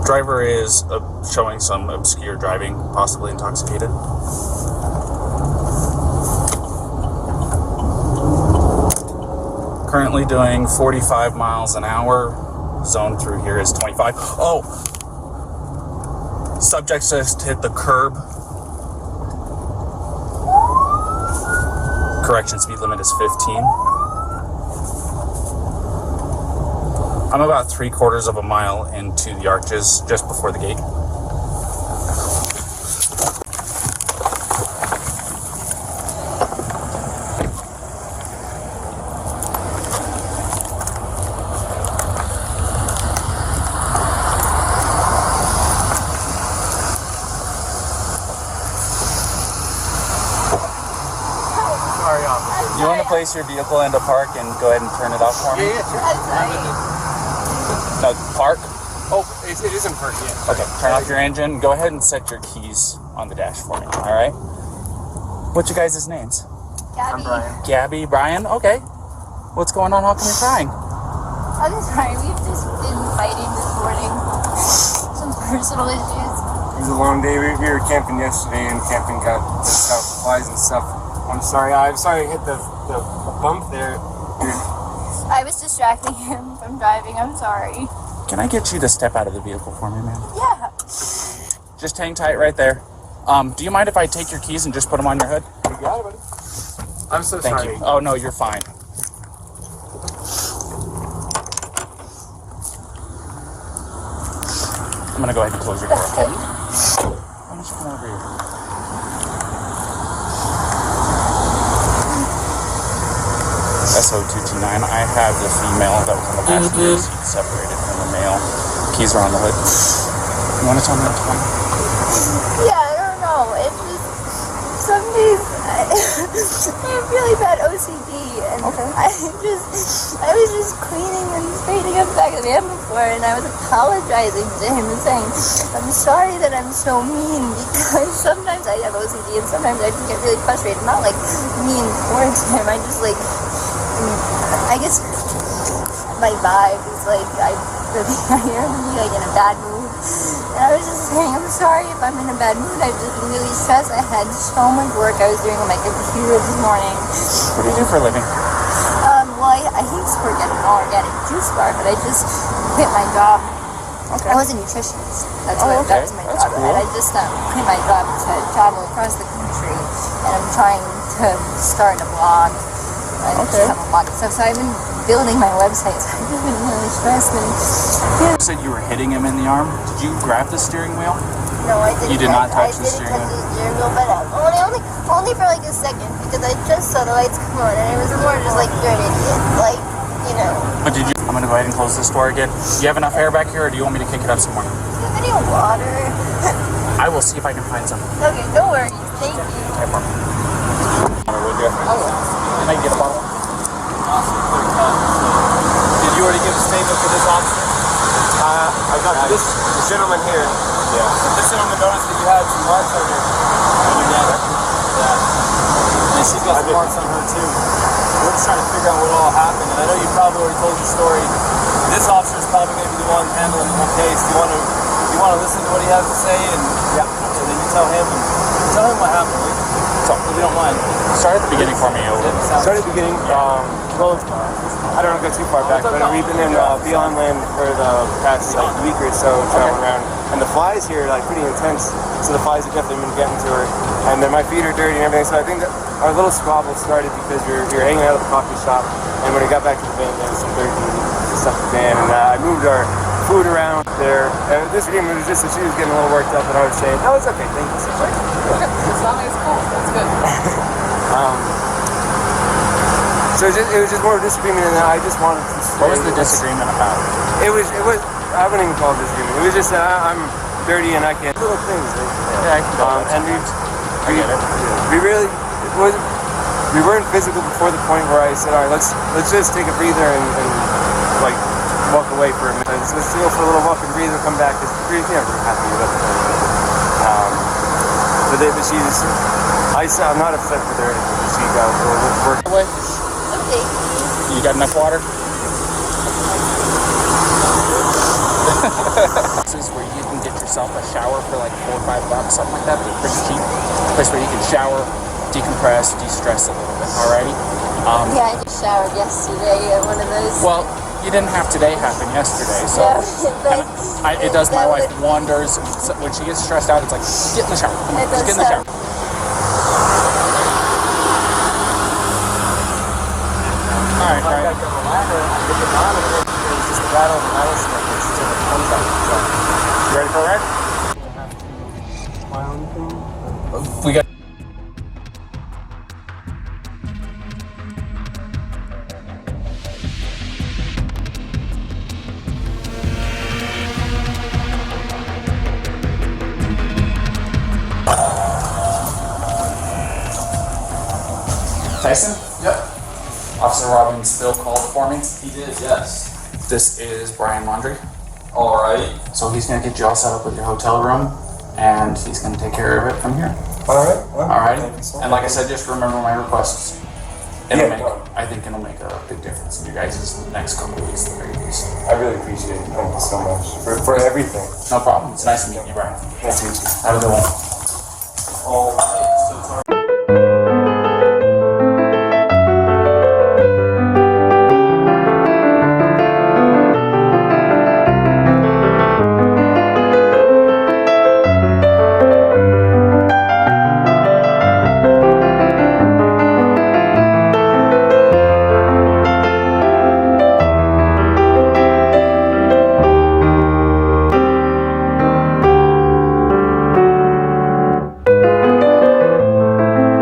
Driver is showing some obscure driving, possibly intoxicated. Currently doing 45 miles an hour. Zone through here is 25. Oh! Subject just hit the curb. Correction, speed limit is 15. I'm about 3/4 of a mile into the arches, just before the gate. Sorry, officer. You want to place your vehicle into park and go ahead and turn it off for me? Yeah. No, park? Oh, it isn't park yet. Okay, turn off your engine. Go ahead and set your keys on the dash for me, all right? What's your guys' names? I'm Brian. Gabby, Brian? Okay. What's going on? How come you're crying? I'm sorry, we've just been fighting this morning. Some personal issues. It was a long day. We were camping yesterday, and camping got flies and stuff. I'm sorry I hit the bump there. I was distracting him from driving, I'm sorry. Can I get you to step out of the vehicle for me, man? Yeah. Just hang tight right there. Do you mind if I take your keys and just put them on your hood? You got it, buddy. I'm so Thank sorry. you. Oh, no, you're fine. I'm going to go ahead and close your door, okay? Why don't you come over here? SO229, I have the female that was in the passenger seat separated from the male. Keys are on the hood. You want to tell me what's going on? Yeah, I don't know. It's just, some days I have really bad OCD, and Okay. I was just cleaning and straightening up the back of the van before, and I was apologizing to him and saying, I'm sorry that I'm so mean, because sometimes I have OCD, and sometimes I just get really frustrated. Not like mean towards him, I just like, I guess my vibe is like I'm really like in a bad mood. And I was just saying, I'm sorry if I'm in a bad mood. I've just been really stressed. I had so much work I was doing on my computer this morning. What do you do for a living? Well, I used to work at an organic juice bar, but I just quit my job. Okay. I was a nutritionist. That was my That's job. cool. And I just quit my job to travel across the country. And I'm trying to start a blog. I just have a lot of stuff. So I've been building my website. So I've just been really stressed. And You said you were hitting him in the arm. Did you grab the steering wheel? no, I didn't. You did not touch the I steering didn't touch wheel? the steering wheel, but only for like a second, because I just saw the lights come on, and it was more just like, you're an idiot, like, you know. But did you? I'm gonna go ahead and close this door again. Do you have enough air back here, or do you want me to kick it up some more? Do you have any water? I will see if I can find some. Okay, no worries. Thank you. Okay, for me. Water, would you? Can I get a bottle? Did you already give a statement for this officer? I got this gentleman here. Yeah. This gentleman noticed that you had some marks on your neck. Yeah. And she's got some marks on her too. We're just trying to figure out what all happened. And I know you probably already told your story. This officer is probably going to be the one handling the whole case. Do you want to listen to what he has to say, and then you tell him what happened. So, if you don't mind. start at the beginning for me. Start at the beginning. Well, I don't want to go too far back, but we've been in Beyond Land for the past week or so, traveling around. And the flies here are pretty intense, so the flies have definitely been getting to her. And then my feet are dirty and everything, so I think that our little squabble started because we were hanging out at the coffee shop, and when we got back to the van, there was some dirt and stuff in the van, and I moved our food around there. And this game was just that she was getting a little worked up, and I was saying, "Oh, it's okay, thank you so much." As long as it's cool, that's good. So it was just more of a disagreement, and I just wanted to say... What was the disagreement about? It was, I wouldn't even call it disagreement. It was just that I'm dirty and I can't... Little things. Yeah, I can go. And I get it. we really... we weren't physical before the point where I said, all right, let's just take a breather and like, walk away for a minute. Let's go for a little walk and breathe and come back. Because we're happy with it. But she's... I'm not upset with her. She got a little work. Away. Okay. You got enough water? This is where you can get yourself a shower for like $4 or $5, something like that. They're pretty cheap. Place where you can shower, decompress, de-stress a little bit. Alrighty. Yeah, I just showered yesterday at one of those. Well, you didn't have today happen yesterday, so it does my wife wonders. When she gets stressed out, it's like, get in the shower. Just get in the shower. Alright. Get the monitor, it's just the rattle and the rattlesnake. It's just the comes out. You ready for a ride? We got. Tyson? Yep. Officer Robbins still called for me. He did, yes. This is Brian Laundrie. Alright. So he's going to get you all set up with your hotel room, and he's going to take care of it from here. Alright. Alright? Thank you so And much. like I said, just remember my requests. I think it'll make a big difference in you guys' next couple of weeks at the very least. I really appreciate it. Thank you so much for everything. No problem. It's nice to meet you, Brian. Nice to meet you. Have a good one. Alright.